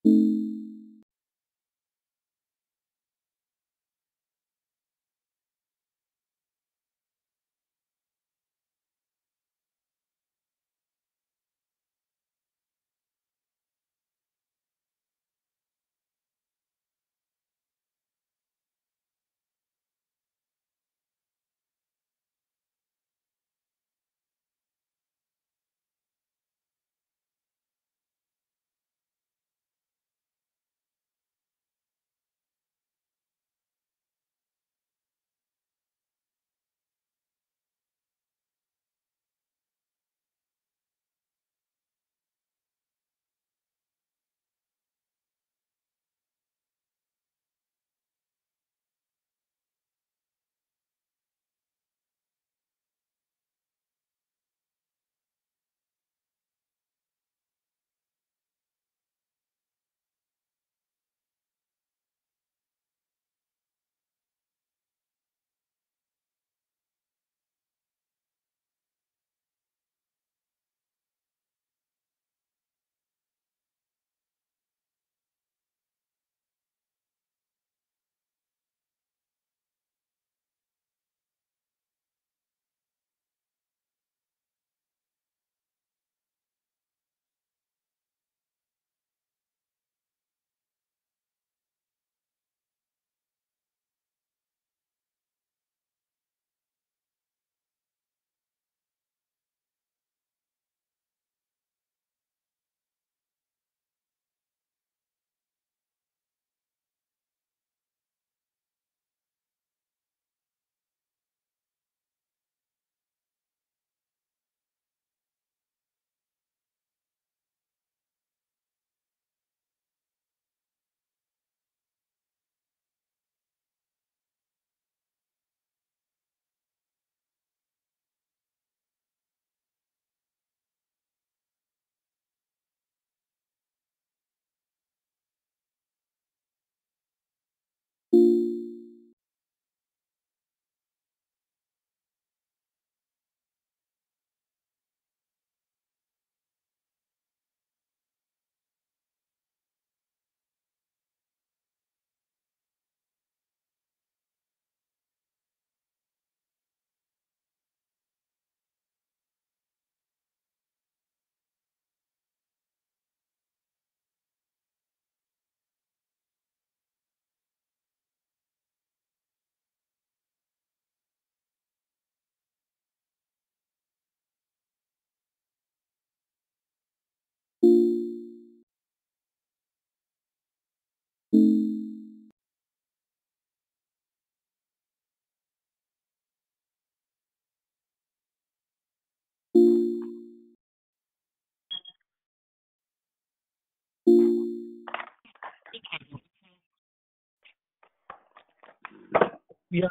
یا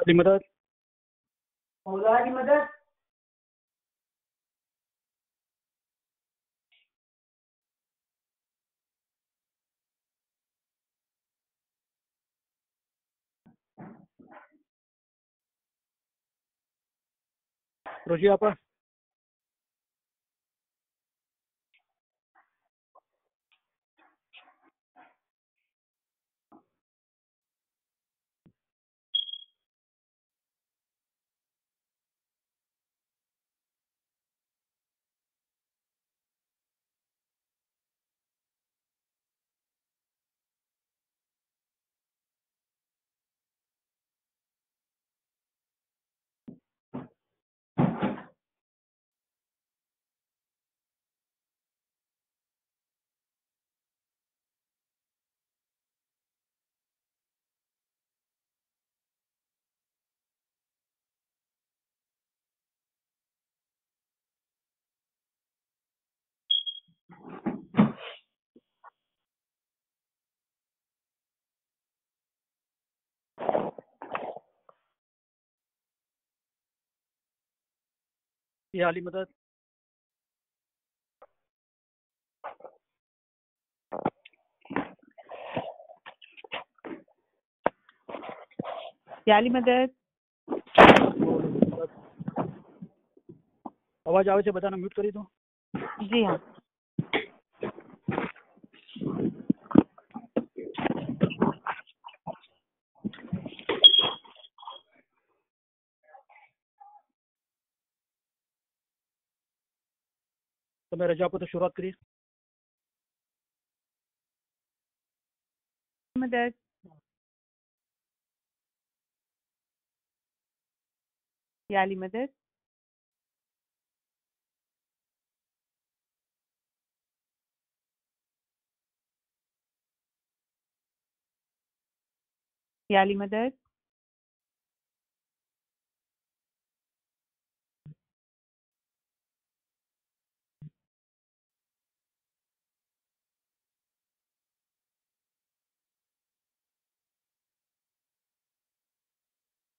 علی مدد مولا کی مدد. روشی آپا یا علی مدد یا علی مدد. آواز آوے سے بتانا، میوٹ کری دو. جی ہاں. તમે રજા આપો તો શરૂઆત કરીએ. مدد یا علی مدد یا علی مدد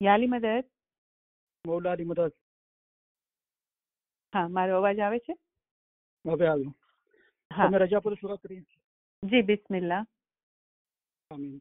یا علی مدد. મૌલા અલી મદદ. હા, મારો અવાજ આવે છે? હવે આવ્યો. હા તમે રજા આપો તો શરૂઆત કરીએ. જી બિસ્મિલ્લાહ. આમીન.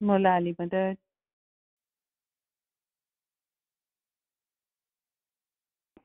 مولا علی مدد.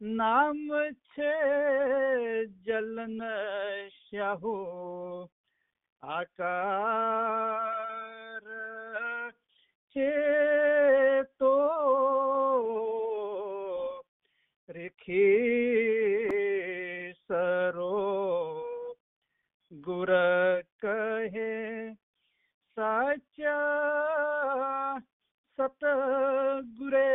નામ છે જલન શાહુ આકાર છે તો રેખી સરો ગુર કહે સાચા સતગુરે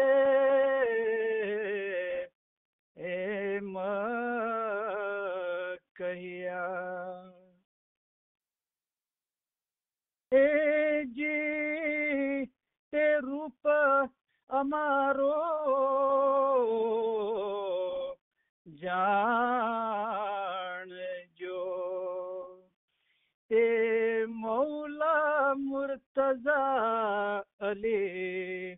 એમ કહ્યા એ જી તે રૂપ અમારો જાણજો તે મૌલા મુર્તઝા અલી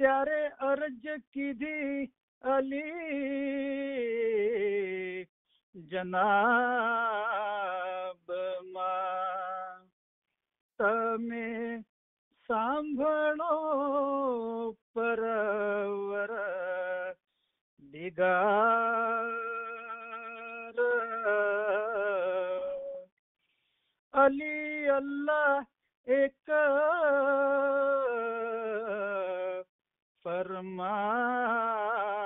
ત્યારે અરજ કીધી અલી જનાબ માં તમે સાંભળો પરવર દિગાર અલી અલ્લાહ એક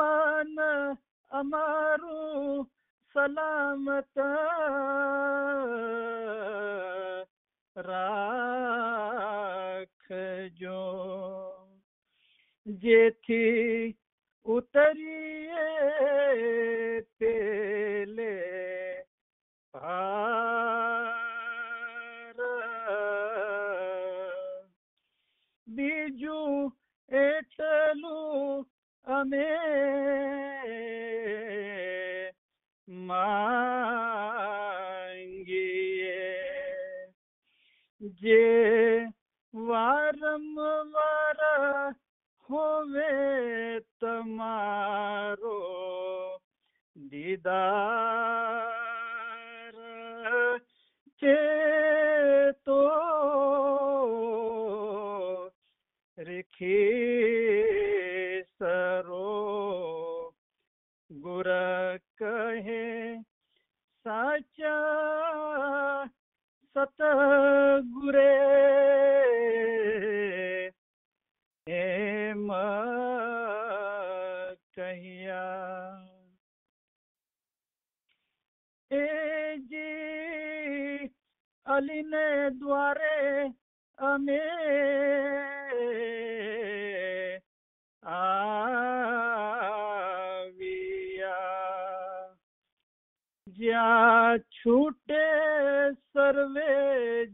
ઈમાન અમારું સલામત રાખજો, જેથી ઉતરીએ પેલે પાર. બીજું એટલું અમે માંગીએ, જે વારંવાર હોવે તમારો દીદાર, ચેતો રેખી સરો ગુર કહે સાચા સતગુરે એમ કહ્યા. એજી અલીને દ્વારે અમે આવ્યા, જ્યાં છૂટે સર્વે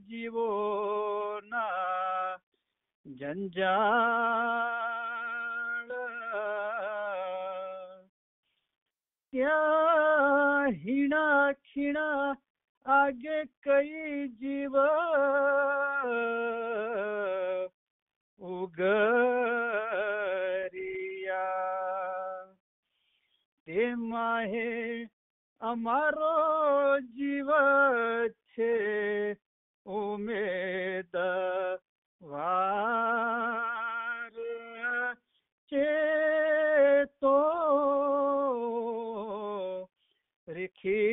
જીવોના જંજાળ, ત્યાં હીણા ખીણા આગે કઈ જીવ ઉગરિયા, તેમાં હે અમારો જીવ છે ઉમેદવાર, ચેતો રેખી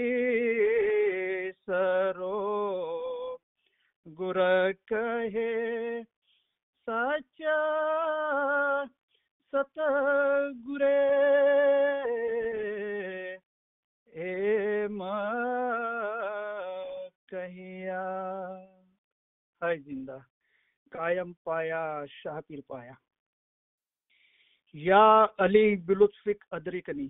સરો ગુર કહે સાચા સતગુરે એમ કહ્યા. હાય જિંદા કાયમ પાયા શાહ પીર પાયા. યા અલી બિલુત્ફિક અદરિકની,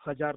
1000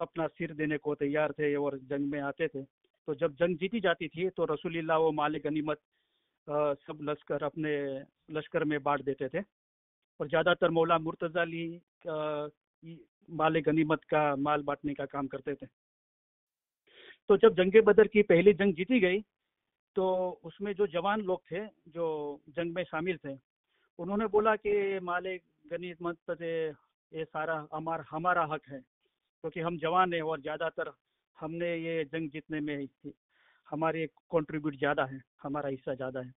اپنا سر دینے کو تیار تھے اور جنگ میں آتے تھے. تو جب جنگ جیتی جاتی تھی تو رسول اللہ وہ مال غنیمت سب لشکر اپنے لشکر میں بانٹ دیتے تھے, اور زیادہ تر مولا مرتضی علی مال غنیمت کا مال بانٹنے کا کام کرتے تھے. تو جب جنگ بدر کی پہلی جنگ جیتی گئی تو اس میں جو جوان لوگ تھے جو جنگ میں شامل تھے, انہوں نے بولا کہ مال غنیمت یہ سارا ہمارا حق ہے, کیونکہ ہم جوان ہیں اور زیادہ تر ہم نے یہ جنگ جیتنے میں ہمارے کنٹریبیوٹ زیادہ ہے, ہمارا حصہ زیادہ ہے.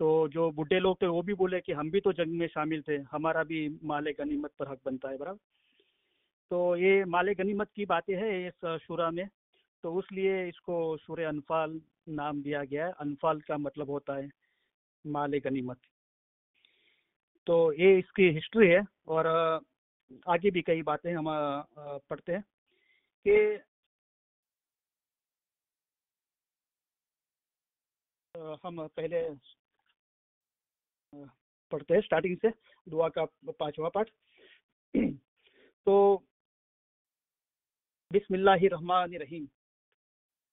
تو جو بڈھے لوگ تھے وہ بھی بولے کہ ہم بھی تو جنگ میں شامل تھے, ہمارا بھی مال غنیمت پر حق بنتا ہے برابر. تو یہ مال غنیمت کی باتیں ہیں اس شورا میں, تو اس لیے اس کو سورہ انفال نام دیا گیا ہے. انفال کا مطلب ہوتا ہے مال غنیمت. تو یہ اس کی ہسٹری ہے, اور آگے بھی کئی باتیں ہم پڑھتے ہیں کہ ہم پہلے پڑھتے ہیں اسٹارٹنگ سے دعا کا 5واں پارٹ. تو بسم اللہ الرحمن الرحیم,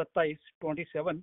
27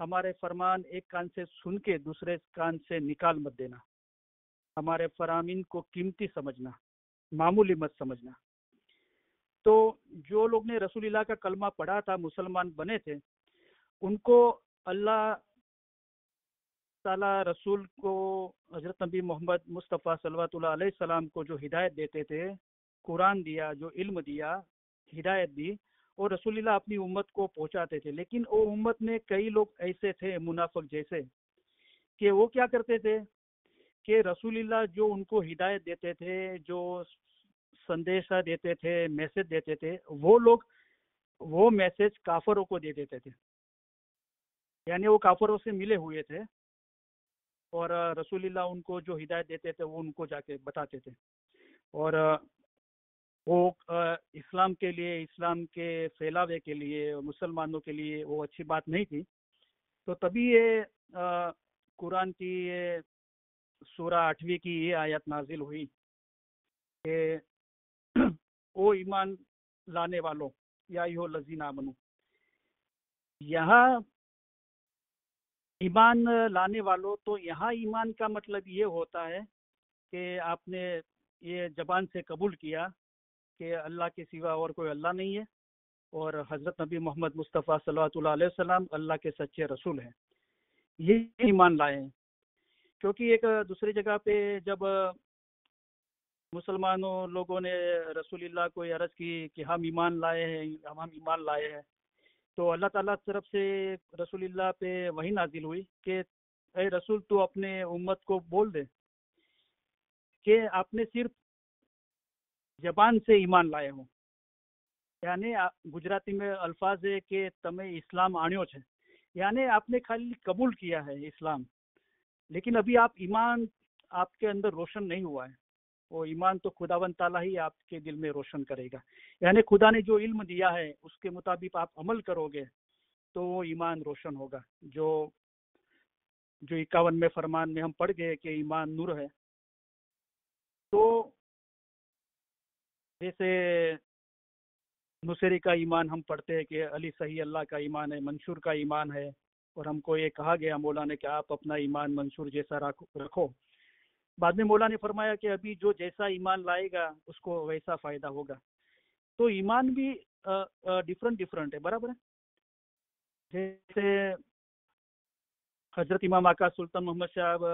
ہمارے فرمان ایک کان سے سن کے دوسرے کان سے نکال مت دینا. ہمارے فرامین کو قیمتی سمجھنا، معمولی مت سمجھنا. تو جو لوگ نے رسول اللہ کا کلمہ پڑھا تھا، مسلمان بنے تھے، ان کو اللہ تعالیٰ رسول کو، حضرت نبی محمد مصطفیٰ صلی اللہ علیہ وسلم کو جو ہدایت دیتے تھے، قرآن دیا، جو علم دیا، ہدایت دی، اور رسول اللہ اپنی امت کو پہنچاتے تھے. لیکن وہ امت میں کئی لوگ ایسے تھے منافق جیسے کہ وہ کیا کرتے تھے کہ رسول اللہ جو ان کو ہدایت دیتے تھے، جو سندیشہ دیتے تھے، میسج دیتے تھے، وہ لوگ وہ میسج کافروں کو دے دیتے تھے. یعنی وہ کافروں سے ملے ہوئے تھے اور رسول اللہ ان کو جو ہدایت دیتے تھے وہ ان کو جا کے بتاتے تھے. اور وہ اسلام کے لیے، اسلام کے پھیلاوے کے لیے، مسلمانوں کے لیے وہ اچھی بات نہیں تھی. تو تبھی یہ قرآن کی یہ سورہ 8ویں کی یہ آیت نازل ہوئی کہ او ایمان لانے والوں، یا ایھا الذین آمنو. یہاں ایمان لانے والوں، تو یہاں ایمان کا مطلب یہ ہوتا ہے کہ آپ نے یہ زبان سے قبول کیا کہ اللہ کے سوا اور کوئی اللہ نہیں ہے، اور حضرت نبی محمد مصطفیٰ صلی اللہ علیہ وسلم اللہ کے سچے رسول ہیں. یہ ایمان لائے ہیں. کیونکہ ایک دوسری جگہ پہ جب مسلمانوں لوگوں نے رسول اللہ کو عرض کی کہ ہم ایمان لائے ہیں، ہم ایمان لائے ہیں، تو اللہ تعالیٰ کی طرف سے رسول اللہ پہ وحی نازل ہوئی کہ اے رسول، تو اپنے امت کو بول دے کہ آپ نے صرف زبان سے ایمان لائے ہو. یعنی گجراتی میں الفاظ ہے کہ تمہیں اسلام آنیو ہے، یعنی آپ نے خالی قبول کیا ہے اسلام، لیکن ابھی آپ ایمان آپ کے اندر روشن نہیں ہوا ہے. وہ ایمان تو خداوند تعالیٰ ہی آپ کے دل میں روشن کرے گا. یعنی خدا نے جو علم دیا ہے اس کے مطابق آپ عمل کرو گے تو وہ ایمان روشن ہوگا. جو 51 فرمان میں ہم پڑھ گئے کہ ایمان نور ہے. تو جیسے نصیری کا ایمان ہم پڑھتے ہیں کہ علی صحیح اللہ کا ایمان ہے، منشور کا ایمان ہے، اور ہم کو یہ کہا گیا مولا نے کہ آپ اپنا ایمان منشور جیسا رکھو. بعد میں مولا نے فرمایا کہ ابھی جو جیسا ایمان لائے گا اس کو ویسا فائدہ ہوگا. تو ایمان بھی ڈفرنٹ ہے، برابر ہے. جیسے حضرت امام آقا سلطان محمد صاحب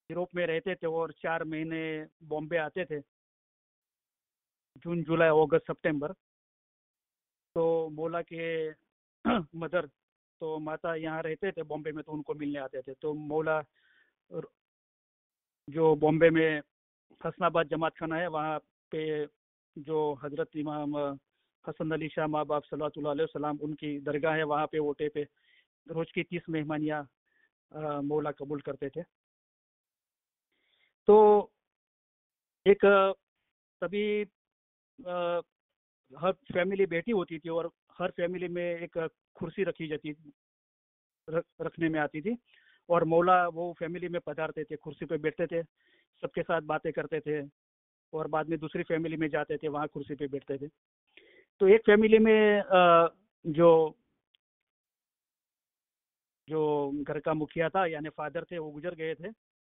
یوروپ میں رہتے تھے اور 4 مہینے بامبے آتے تھے، جون، جولائی، اگست، سپٹمبر. تو مولا کے مدر، تو ماتا یہاں رہتے تھے بامبے میں، تو ان کو ملنے آتے تھے. تو مولا جو بامبے میں حسن آباد جماعت خانہ ہے، وہاں پہ جو حضرت امام حسن علی شاہ ماں باپ صلی اللہ علیہ وسلم ان کی درگاہ ہے، وہاں پہ اوٹے پہ روز کی 30 مہمانیاں مولا قبول کرتے تھے. تو ایک تبھی ہر فیملی بیٹھی ہوتی تھی اور ہر فیملی میں ایک کرسی رکھنے میں آتی تھی، اور مولا وہ فیملی میں پدھارتے تھے، کرسی پہ بیٹھتے تھے، سب کے ساتھ باتیں کرتے تھے، اور بعد میں دوسری فیملی میں جاتے تھے، وہاں کرسی پہ بیٹھتے تھے. تو ایک فیملی میں جو گھر کا مکھیا تھا، یعنی فادر تھے، وہ گزر گئے تھے.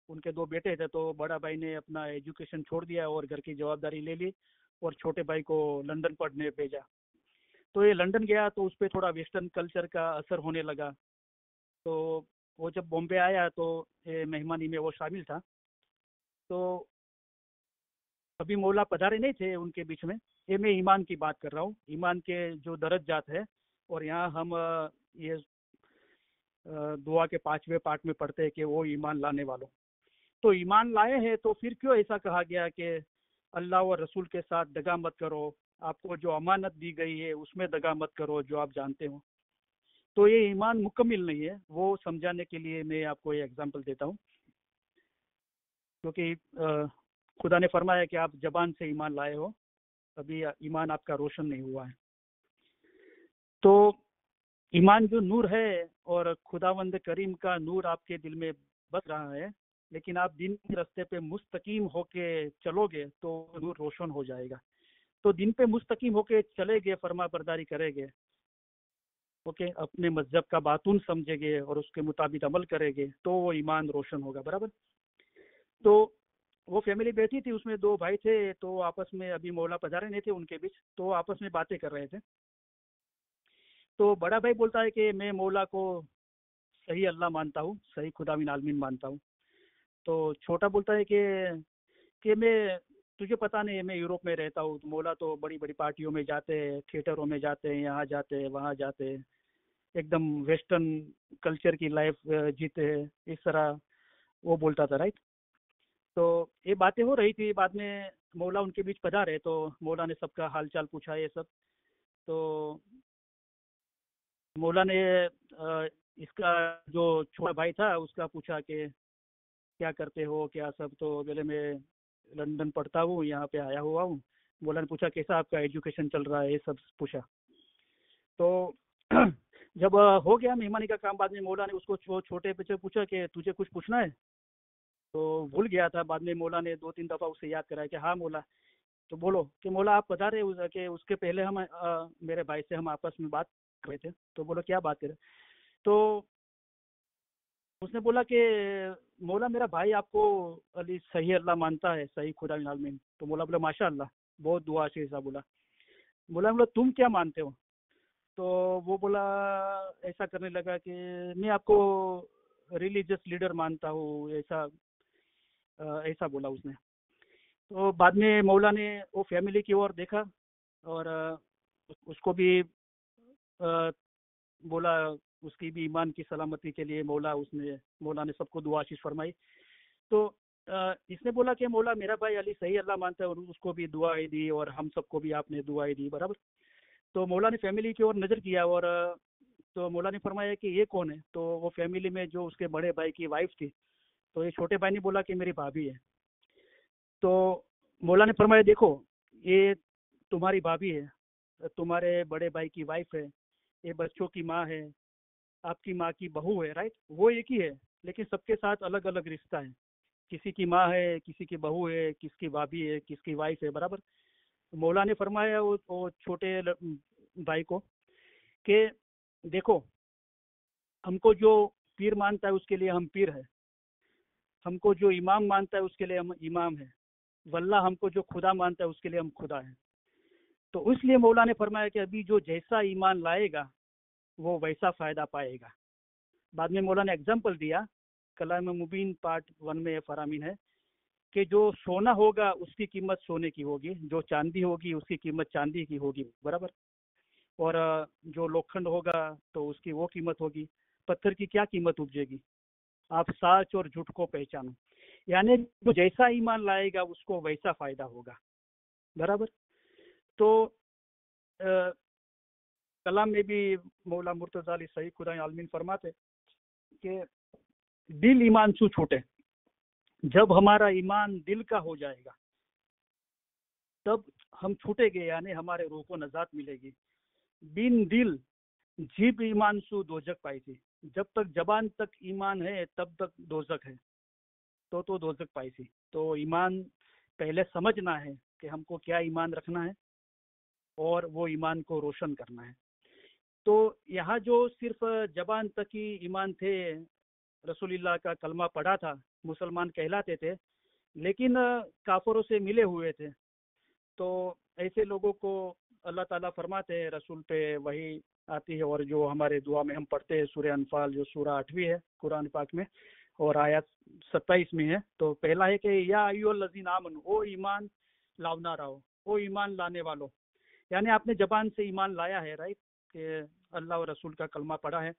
ان کے 2 بیٹے تھے. تو بڑا بھائی نے اپنا ایجوکیشن چھوڑ دیا اور گھر کی جوابداری لے لی، اور چھوٹے بھائی کو لندن پڑھنے بھیجا. تو یہ لندن گیا تو اس پہ تھوڑا ویسٹرن کلچر کا اثر ہونے لگا. تو وہ جب بامبے آیا تو مہمانی میں وہ شامل تھا. تو ابھی مولا پدھارے نہیں تھے ان کے بیچ میں. یہ میں ایمان کی بات کر رہا ہوں، ایمان کے جو درجات ہے. اور یہاں ہم یہ دعا کے 5ویں پارٹ میں پڑھتے ہیں کہ وہ ایمان لانے والوں. تو ایمان لائے ہیں تو پھر کیوں ایسا کہا گیا کہ اللہ اور رسول کے ساتھ دغا مت کرو، آپ کو جو امانت دی گئی ہے اس میں دغا مت کرو جو آپ جانتے ہو. تو یہ ایمان مکمل نہیں ہے. وہ سمجھانے کے لیے میں آپ کو یہ ایگزامپل دیتا ہوں، کیونکہ خدا نے فرمایا کہ آپ زبان سے ایمان لائے ہو، ابھی ایمان آپ کا روشن نہیں ہوا ہے. تو ایمان جو نور ہے، اور خداوند کریم کا نور آپ کے دل میں بس رہا ہے، لیکن آپ دین کے راستے پہ مستقیم ہو کے چلو گے تو نور روشن ہو جائے گا. تو دین پہ مستقیم ہو کے چلے گے، فرما برداری کرے گے، اوکے اپنے مذہب کا باتون سمجھیں گے اور اس کے مطابق عمل کریں گے تو وہ ایمان روشن ہوگا. برابر. تو وہ فیملی بیٹھی تھی, اس میں 2 بھائی تھے, تو آپس میں ابھی مولا پدھارے نہیں تھے ان کے بیچ, تو آپس میں باتیں کر رہے تھے. تو بڑا بھائی بولتا ہے کہ میں مولا کو صحیح اللہ مانتا ہوں, صحیح خدا من عالمین مانتا ہوں. تو چھوٹا بولتا ہے کہ میں تجھے پتا نہیں ہے, میں یوروپ میں رہتا ہوں, مولا تو بڑی بڑی پارٹیوں میں جاتے ہیں, تھیٹروں میں جاتے ہیں, یہاں جاتے ہیں وہاں جاتے ہیں, ایک دم ویسٹرن کلچر کی لائف جیتے ہیں, اس طرح وہ بولتا تھا. رائٹ. تو یہ باتیں ہو رہی تھی, بعد میں مولا ان کے بیچ پدھارے, تو مولا نے سب کا حال چال پوچھا یہ سب. تو مولا نے اس کا جو چھوٹا بھائی تھا اس کا پوچھا کہ کیا کرتے ہو کیا سب. تو بولے میں لندن پڑھتا ہوں, یہاں پہ آیا ہوا ہوں. مولا نے پوچھا کیسا آپ کا ایجوکیشن چل رہا ہے, یہ سب پوچھا. تو جب ہو گیا مہمانی کا کام, بعد میں مولا نے اس کو چھوٹے بچے پوچھا کہ تجھے کچھ پوچھنا ہے. تو بھول گیا تھا, بعد میں مولا نے 2-3 دفعہ اسے یاد کرایا کہ ہاں مولا. تو بولو کہ مولا آپ بتا رہے کہ اس کے پہلے ہم میرے بھائی سے ہم آپس میں بات کر رہے تھے. تو بولو کیا بات کرے. تو اس نے بولا کہ مولا میرا بھائی آپ کو علی صحیح اللہ مانتا ہے, صحیح خدا من عالمین. تو مولا بولا ماشاء اللہ, بہت دعا سے ایسا بولا. مولا تم کیا مانتے ہو. تو وہ بولا ایسا کرنے لگا کہ میں آپ کو ریلیجس لیڈر مانتا ہوں, ایسا بولا اس نے. تو بعد میں مولا نے وہ فیملی کی اور دیکھا اور اس کو بھی بولا اس کی بھی ایمان کی سلامتی کے لیے مولا نے سب کو دعا آشیش فرمائی. تو اس نے بولا کہ مولا میرا بھائی علی صحیح اللہ مانتا ہے, اور اس کو بھی دعائیں دی اور ہم سب کو بھی آپ نے دعائیں دی. برابر. تو مولا نے فیملی کی اور نظر کیا, اور تو مولا نے فرمایا کہ یہ کون ہے. تو وہ فیملی میں جو اس کے بڑے بھائی کی وائف تھی, تو یہ چھوٹے بھائی نے بولا کہ میری بھابھی ہے. تو مولا نے فرمایا دیکھو یہ تمہاری بھابھی ہے, تمہارے بڑے بھائی کی وائف ہے, یہ بچوں کی ماں ہے, آپ کی ماں کی بہو ہے. رائٹ. وہ ایک ہی ہے لیکن سب کے ساتھ الگ الگ رشتہ ہے. کسی کی ماں ہے, کسی کی بہو ہے, کس کی بھابھی ہے, کس کی وائف ہے. برابر. مولا نے فرمایا وہ چھوٹے بھائی کو کہ دیکھو ہم کو جو پیر مانتا ہے اس کے لیے ہم پیر ہے, ہم کو جو امام مانتا ہے اس کے لیے ہم امام ہے, واللہ ہم کو جو خدا مانتا ہے اس کے لیے ہم خدا ہے. تو اس لیے مولا نے فرمایا کہ ابھی جو جیسا ایمان لائے گا وہ ویسا فائدہ پائے گا. بعد میں مولا نے اگزامپل دیا, کلام مبین پارٹ 1 میں فرامین ہے کہ جو سونا ہوگا اس کی قیمت سونے کی ہوگی, جو چاندی ہوگی اس کی قیمت چاندی کی ہوگی. برابر. اور جو لوکھنڈ ہوگا تو اس کی وہ قیمت ہوگی. پتھر کی کیا قیمت اپجے گی. آپ سچ اور جھوٹ کو پہچانو, یعنی جو جیسا ایمان لائے گا اس کو ویسا فائدہ ہوگا. برابر. تو کلام میں بھی مولا مرتضی علی صحیح خدا عالمین فرماتے کہ دل ایمان سے چھوٹے, جب ہمارا ایمان دل کا ہو جائے گا تب ہم چھوٹے گے, یعنی ہمارے روح کو نجات ملے گی. بن دل جیب ایمان سو دوزک پائی تھی, جب تک زبان تک ایمان ہے تب تک دوزک ہے, تو دوزک پائی تھی. تو ایمان پہلے سمجھنا ہے کہ ہم کو کیا ایمان رکھنا ہے اور وہ ایمان کو روشن کرنا ہے. تو یہاں جو صرف زبان تک ہی ایمان تھے, رسول اللہ کا کلمہ پڑھا تھا, مسلمان کہلاتے تھے, لیکن کافروں سے ملے ہوئے تھے. تو ایسے لوگوں کو اللہ تعالیٰ فرماتے ہیں رسول پہ وہی آتی ہے, اور جو ہمارے دعا میں ہم پڑھتے ہیں سورہ انفال جو سورہ 8ویں ہے قرآن پاک میں اور آیات 27 میں ہے. تو پہلا ہے کہ یا ایھا الذین آمنو, او ایمان لاونا رہو, او ایمان لانے والوں, یعنی آپ نے زبان سے ایمان لایا ہے. رائٹ. کہ اللہ اور رسول کا کلمہ پڑھا ہے.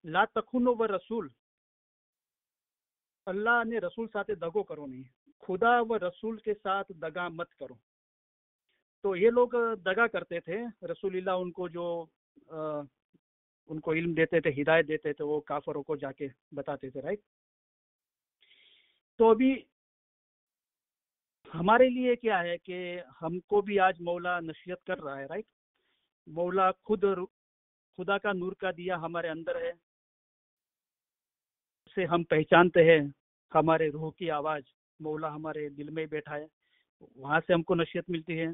لا تخونوا و رسول, اللہ نے رسول ساتھ دگو کرو نہیں, خدا و رسول کے ساتھ دگا مت کرو. تو یہ لوگ دگا کرتے تھے, رسول اللہ ان کو جو ان کو علم دیتے تھے, ہدایت دیتے تھے, وہ کافروں کو جا کے بتاتے تھے. رائٹ. تو ابھی ہمارے لیے کیا ہے کہ ہم کو بھی آج مولا نصیحت کر رہا ہے. رائٹ. مولا خود خدا کا نور کا دیا ہمارے اندر ہے, اسے ہم پہچانتے ہیں, ہمارے روح کی آواز مولا ہمارے دل میں بیٹھا ہے, وہاں سے ہم کو نصیحت ملتی ہے.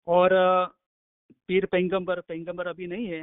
اور پیر پیغمبر ابھی نہیں ہے,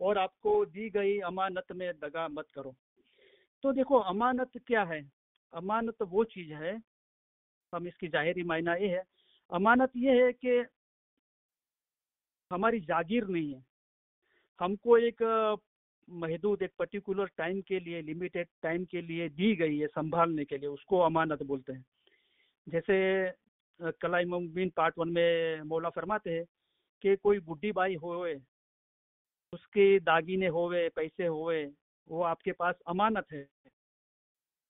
اور آپ کو دی گئی امانت میں دگا مت کرو. تو دیکھو امانت کیا ہے؟ امانت وہ چیز ہے، ہم اس کی ظاہری معنی یہ ہے، امانت یہ ہے کہ ہماری جاگیر نہیں ہے، ہم کو ایک محدود ایک پرٹیکولر ٹائم کے لیے، لمیٹیڈ ٹائم کے لیے دی گئی ہے سنبھالنے کے لیے، اس کو امانت بولتے ہیں. جیسے کلام المؤمنین پارٹ 1 میں مولا فرماتے ہیں کہ کوئی بڈھی بائی ہوئے، اس کے داگینے ہوئے، پیسے ہوئے، وہ آپ کے پاس امانت ہے،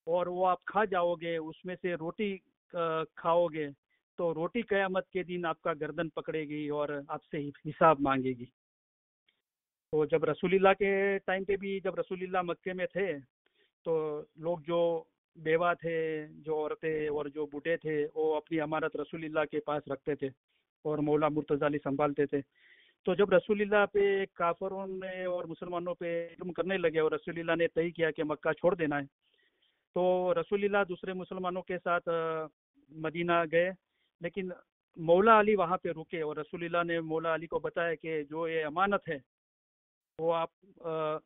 اور وہ آپ کھا جاؤ گے، اس میں سے روٹی کھاؤ گے تو روٹی قیامت کے دن آپ کا گردن پکڑے گی اور آپ سے حساب مانگے گی. تو جب رسول اللہ کے ٹائم پہ بھی، جب رسول اللہ مکے میں تھے، تو لوگ جو بیوہ تھے، جو عورتیں اور جو بوڑھے تھے، وہ اپنی امانت رسول اللہ کے پاس رکھتے تھے اور مولا مرتضی علی سنبھالتے تھے. تو جب رسول اللہ پہ کافروں نے اور مسلمانوں پہ ظلم کرنے لگے اور رسول اللہ نے طے کیا کہ مکہ چھوڑ دینا ہے، تو رسول اللہ دوسرے مسلمانوں کے ساتھ مدینہ گئے، لیکن مولا علی وہاں پہ رکے، اور رسول اللہ نے مولا علی کو بتایا کہ جو یہ امانت ہے وہ آپ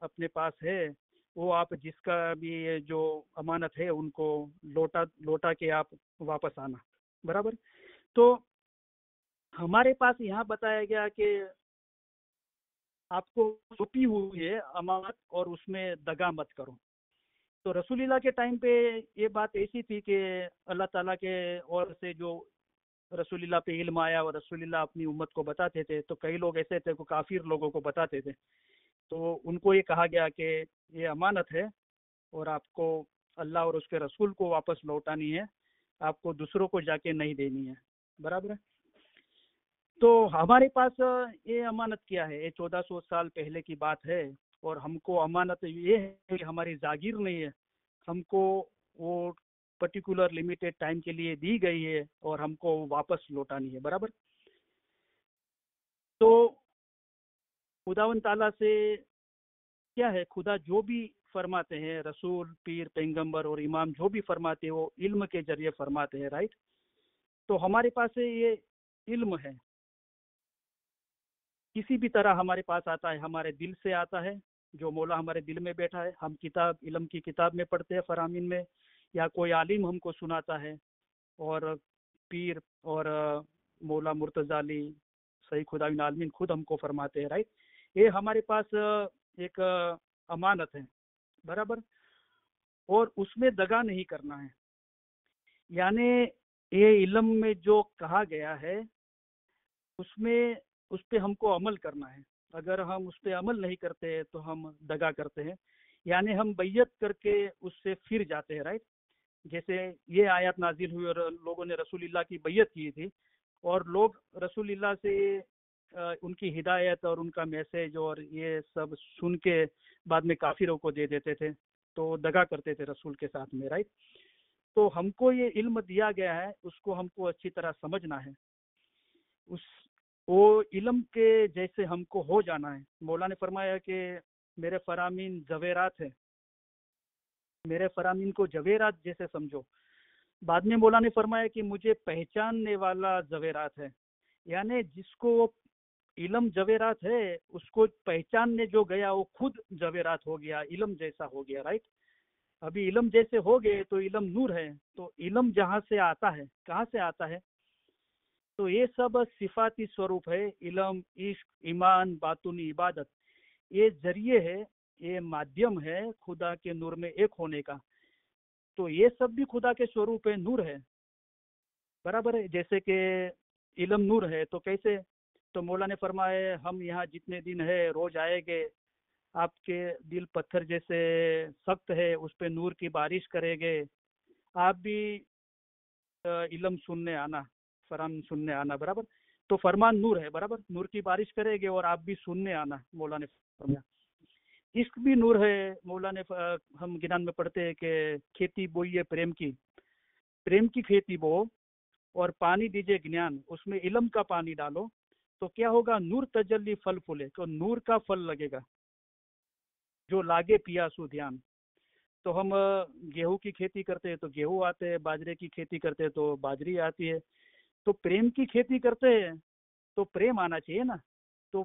اپنے پاس ہے، وہ آپ جس کا بھی یہ جو امانت ہے ان کو لوٹا کے آپ واپس آنا. برابر. تو ہمارے پاس یہاں بتایا گیا کہ آپ کو چھپی ہوئی ہے امانت اور اس میں دگا مت کرو. تو رسول اللہ کے ٹائم پہ یہ بات ایسی تھی کہ اللہ تعالیٰ کے اور سے جو رسول اللہ پہ علم آیا اور رسول اللہ اپنی امت کو بتاتے تھے، تو کئی لوگ ایسے تھے کہ کافر لوگوں کو بتاتے تھے، تو ان کو یہ کہا گیا کہ یہ امانت ہے اور آپ کو اللہ اور اس کے رسول کو واپس لوٹانی ہے، آپ کو دوسروں کو جا کے نہیں دینی ہے. برابر ہے. تو ہمارے پاس یہ امانت کیا ہے؟ یہ 1400 سال پہلے کی بات ہے، اور ہم کو امانت یہ ہے کہ ہماری جاگیر نہیں ہے، ہم کو وہ پرٹیکولر لمیٹیڈ ٹائم کے لیے دی گئی ہے اور ہم کو واپس لوٹانی ہے. برابر. تو خداوند تعالیٰ سے کیا ہے، خدا جو بھی فرماتے ہیں، رسول، پیر، پیغمبر اور امام جو بھی فرماتے ہیں وہ علم کے ذریعے فرماتے ہیں. رائٹ. تو ہمارے پاس یہ علم ہے، کسی بھی طرح ہمارے پاس آتا ہے، ہمارے دل سے آتا ہے، جو مولا ہمارے دل میں بیٹھا ہے. ہم کتاب، علم کی کتاب میں پڑھتے ہیں فرامین میں، یا کوئی عالم ہم کو سناتا ہے، اور پیر اور مولا مرتضی علی صحیح خداوند عالمین خود ہم کو فرماتے ہیں. رائٹ. یہ ہمارے پاس ایک امانت ہے. برابر. اور اس میں دگا نہیں کرنا ہے، یعنی یہ علم میں جو کہا گیا ہے اس پہ ہم کو عمل کرنا ہے. اگر ہم اس پہ عمل نہیں کرتے تو ہم دگا کرتے ہیں، یعنی ہم بیعت کر کے اس سے پھر جاتے ہیں. رائٹ. جیسے یہ آیات نازل ہوئی اور لوگوں نے رسول اللہ کی بیعت کی تھی، اور لوگ رسول اللہ سے ان کی ہدایت اور ان کا میسج اور یہ سب سن کے بعد میں کافروں کو دے دیتے تھے، تو دگا کرتے تھے رسول کے ساتھ میں. رائٹ. تو ہم کو یہ علم دیا گیا ہے، اس کو ہم کو اچھی طرح سمجھنا ہے، وہ علم کے جیسے ہم کو ہو جانا ہے. مولا نے فرمایا کہ میرے فرامین زویرات ہیں، میرے فرامین کو جویرات جیسے سمجھو. بعد میں مولا نے فرمایا کہ مجھے پہچاننے والا زویرات ہے، یعنی جس کو علم جویرات ہے اس کو پہچاننے جو گیا وہ خود جویرات ہو گیا، علم جیسا ہو گیا. رائٹ. ابھی علم جیسے ہو گئے تو علم نور ہے. تو علم جہاں سے آتا ہے، کہاں سے آتا ہے؟ تو یہ سب صفاتی سوروپ ہے. علم، عشق، ایمان، باطنی عبادت، یہ ذریعے ہے، یہ مادھیم ہے خدا کے نور میں ایک ہونے کا. تو یہ سب بھی خدا کے سوروپ ہے، نور ہے. برابر ہے. جیسے کہ علم نور ہے تو کیسے؟ تو مولا نے فرمایا ہم یہاں جتنے دن ہے روز آئے گے، آپ کے دل پتھر جیسے سخت ہے اس پہ نور کی بارش کرے گے، آپ بھی علم سننے آنا، فرمان سننے آنا. برابر. تو فرمان نور ہے. برابر. نور کی بارش کرے گے اور آپ بھی سننے آنا، مولا نے فرمایا. عشق بھی نور ہے. مولا نے ہم گنان میں پڑھتے ہیں کہ کھیتی بوئیے پریم کی کھیتی بو، اور پانی دیجئے گنان، اس میں علم کا پانی ڈالو تو کیا ہوگا؟ نور تجلی پھل پھولے، تو نور کا پھل لگے گا. جو لاگے پیاسو دھیان. تو ہم گیہوں کی کھیتی کرتے ہیں تو گیہوں آتے ہیں، باجرے کی کھیتی کرتے ہیں تو باجری آتی ہے. تو پریم کی کھیتی کرتے ہیں تو پریم آنا چاہیے نا. تو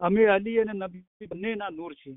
અમે અલી અને નબી બંનેના નૂર છીએ।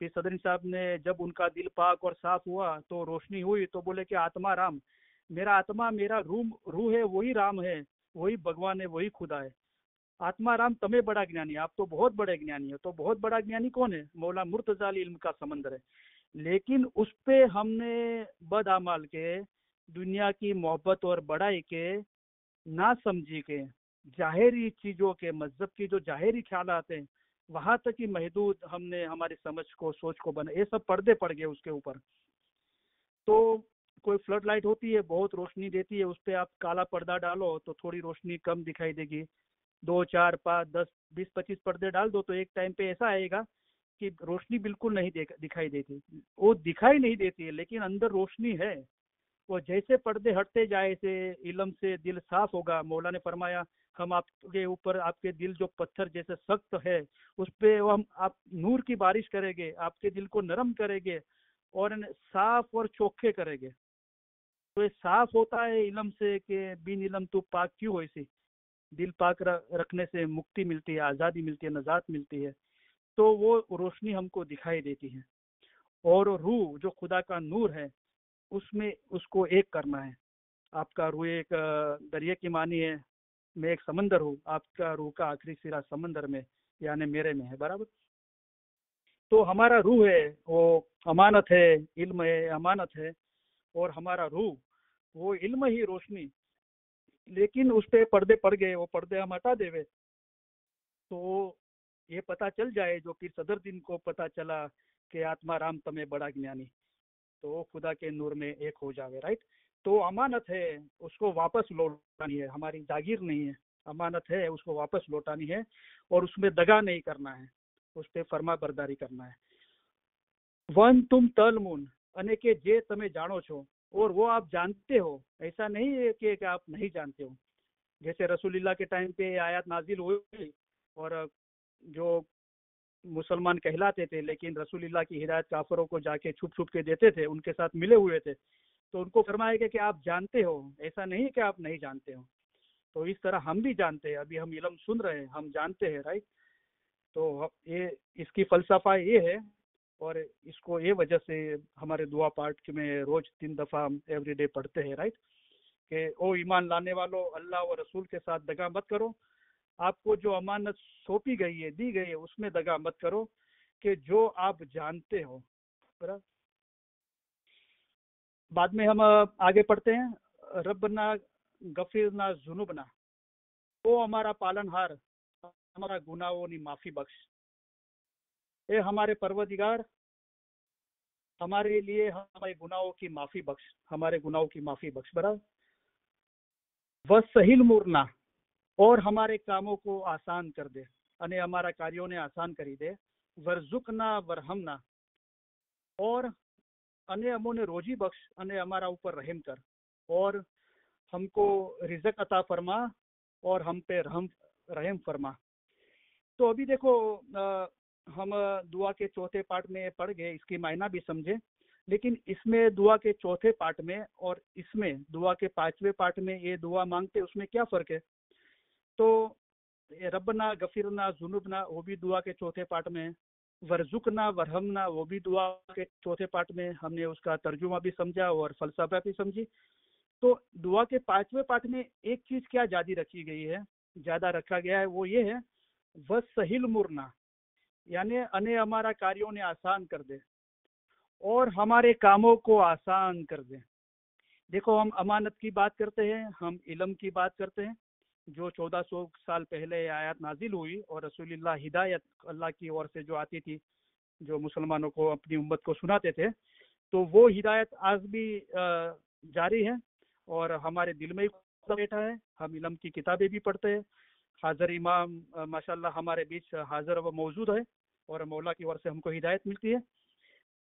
پھر صدر صاحب نے جب ان کا دل پاک اور صاف ہوا تو روشنی ہوئی تو بولے کہ آتما رام، میرا آتما، میرا روح ہے، وہی رام ہے، وہی بھگوان ہے، وہی خدا ہے۔ آتما رام تمہیں بڑا جنانی، آپ تو بہت بڑے جنانی ہو۔ تو بہت بڑا جنانی کون ہے؟ مولا مرتضی علی علم کا سمندر ہے۔ لیکن اس پہ ہم نے بد اعمال کے، دنیا کی محبت اور بڑائی کے، نہ سمجھی کے، ظاہری چیزوں کے، مذہب کی جو ظاہری خیالات ہیں وہاں تک ہی محدود ہم نے ہماری سمجھ کو، سوچ کو بنا، یہ سب پردے پڑ گئے اس کے اوپر۔ تو کوئی فلڈ لائٹ ہوتی ہے، بہت روشنی دیتی ہے، اس پہ آپ کالا پردہ ڈالو تو تھوڑی روشنی کم دکھائی دے گی۔ 2 4 5 10 20 25 پردے ڈال دو تو ایک ٹائم پہ ایسا آئے گا کہ روشنی بالکل نہیں دکھائی دیتی، وہ دکھائی نہیں دیتی ہے لیکن اندر روشنی ہے۔ وہ جیسے پردے ہٹتے جائے سے علم سے دل صاف ہوگا۔ مولا نے فرمایا ہم آپ کے اوپر، آپ کے دل جو پتھر جیسے سخت ہے اس پہ ہم آپ نور کی بارش کریں گے، آپ کے دل کو نرم کریں گے اور صاف اور چوکھے کریں گے۔ تو یہ صاف ہوتا ہے علم سے کہ بن علم تو پاک کیوں ہو، اسی دل پاک رکھنے سے مکتی ملتی ہے، آزادی ملتی ہے، نجات ملتی ہے۔ تو وہ روشنی ہم کو دکھائی دیتی ہے، اور روح جو خدا کا نور ہے اس میں اس کو ایک کرنا ہے۔ آپ کا روح ایک دریا کی مانی ہے، میں ایک سمندر ہوں، آپ کا روح کا آخری سرا سمندر میں یعنی میرے میں ہے، برابر۔ تو ہمارا روح ہے وہ امانت ہے، علم ہے امانت ہے، اور ہمارا روح وہ علم ہی روشنی، لیکن اس پہ پردے پڑ گئے، وہ پردے ہم ہٹا دے تو یہ پتا چل جائے جو کہ صدر دن کو پتا چلا کہ آتما رام تمہیں بڑا جنانی، تو خدا کے نور میں ایک ہو جاوے، رائٹ۔ تو امانت ہے، اس کو واپس لوٹانی ہے، ہماری جاگیر نہیں ہے، امانت ہے، اس کو واپس لوٹانی ہے، اور اس میں دگا نہیں کرنا ہے، اس پہ فرما برداری کرنا ہے۔ ون تم تلمون انے کے جے تمہیں جانو چھو، اور وہ آپ جانتے ہو، ایسا نہیں ہے کہ آپ نہیں جانتے ہو۔ جیسے رسول اللہ کے ٹائم پہ آیات نازل ہوئی اور جو مسلمان کہلاتے تھے لیکن رسول اللہ کی ہدایت کافروں کو جا کے چھپ چھپ کے دیتے تھے، ان کے ساتھ ملے ہوئے تھے، تو ان کو فرمایا گیا کہ آپ جانتے ہو، ایسا نہیں کہ آپ نہیں جانتے ہو۔ تو اس طرح ہم بھی جانتے ہیں، ابھی ہم علم سن رہے ہیں، ہم جانتے ہیں، رائٹ۔ تو یہ اس کی فلسفہ یہ ہے، اور اس کو یہ وجہ سے ہمارے دعا پاٹ میں روز 3 دفعہ ایوری ڈے پڑھتے ہیں، رائٹ، کہ او ایمان لانے والوں، اللہ اور رسول کے ساتھ دگا مت کرو، آپ کو جو امانت سونپی گئی ہے، دی گئی ہے، اس میں دگا مت کرو کہ جو آپ جانتے ہو۔ بعد میں ہم آگے پڑھتے ہیں، ربنا غفرنا ذنوبنا، او ہمارا پالن ہار، ہمارا گناہوں کی معافی بخش، اے ہمارے پروردگار، ہمارے لیے ہمارے گناہوں کی معافی بخش، ہمارے گناہوں کی معافی بخش، برابر۔ وسہل مرنا، اور ہمارے کاموں کو آسان کر دے، انہیں ہمارا کاریوں نے آسان کری دے۔ ورزقنا ورحمنا، اور انہیں ہموں نے روزی بخش، انہیں ہمارا اوپر رحم کر، اور ہم کو رزق عطا فرما، اور ہم پہ رحم فرما۔ تو ابھی دیکھو ہم دعا کے چوتھے پارٹ میں پڑھ گئے، اس کی معنی بھی سمجھے، لیکن اس میں دعا کے چوتھے پارٹ میں اور اس میں دعا کے 5ویں پارٹ میں یہ دعا مانگتے، اس میں کیا فرق ہے؟ تو ربنا غفرنا ذنوبنا وہ بھی دعا کے چوتھے پارٹ میں، ورزقنا ورحمنا وہ بھی دعا کے چوتھے پارٹ میں، ہم نے اس کا ترجمہ بھی سمجھا اور فلسفہ بھی سمجھی۔ تو دعا کے 5ویں پارٹ میں ایک چیز کیا زیادہ رکھی گئی ہے، زیادہ رکھا گیا ہے، وہ یہ ہے وسہل مرنا، یعنی انہیں ہمارا کاریوں نے آسان کر دے اور ہمارے کاموں کو آسان کر دے۔ دیکھو ہم امانت کی بات کرتے ہیں، ہم علم کی بات کرتے ہیں، جو 1400 سال پہلے آیات نازل ہوئی اور رسول اللہ ہدایت اللہ کی اور سے جو آتی تھی، جو مسلمانوں کو اپنی امت کو سناتے تھے، تو وہ ہدایت آج بھی جاری ہے اور ہمارے دل میں ہی بیٹھا ہے۔ ہم علم کی کتابیں بھی پڑھتے ہیں، حاضر امام ماشاءاللہ ہمارے بیچ حاضر و موجود ہے، اور مولا کی اور سے ہم کو ہدایت ملتی ہے۔